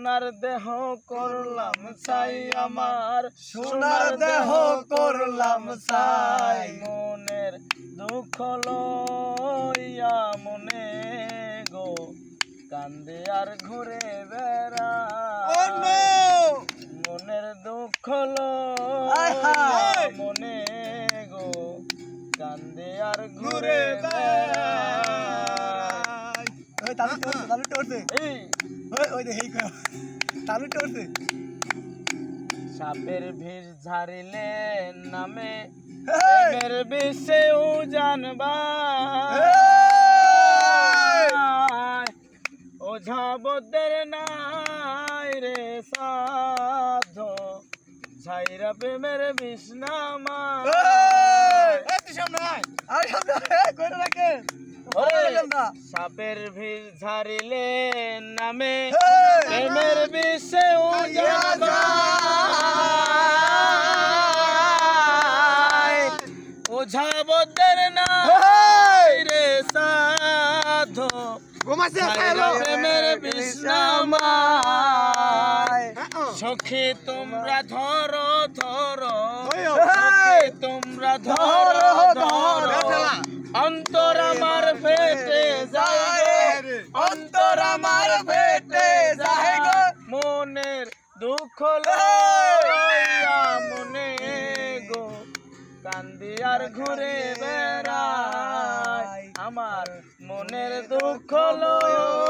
সোনার দেহ করলাম ছাই আমার সোনার দেহ করলাম ছাই মনের দুঃখ লইয়া মনে গো কান্দে আর ঘুরে বেড়া মনের দুঃখ লইয়া মনে গো কান্দে আর ঘুরে বেড়া তালু টরছে এই ওই দে হেই কো তালু টরছে সাপের ভিড় ঝাড়িলে নামে প্রেমের বিষেও জানবা ওঝা বদের নাই রে সাধ ছাইরা প্রেমের বিষ্ণামা সাপের ভিড় ঝাড়িলে নামে প্রেমের বিষেও জানবা ওঝা বদের নাই রে সাধ প্রেমের বিষ্ণামা সখী তোমরা ধরো ধরো সখী তোমরা ধরো ধরো অন্তর আমার ফেটে যায় অন্তর আমার ফেটে যায় মনের দুঃখ লইয়া মনে গো কান্দি আর ঘুরে বেড়ায় আমার মনের দুঃখ লইয়া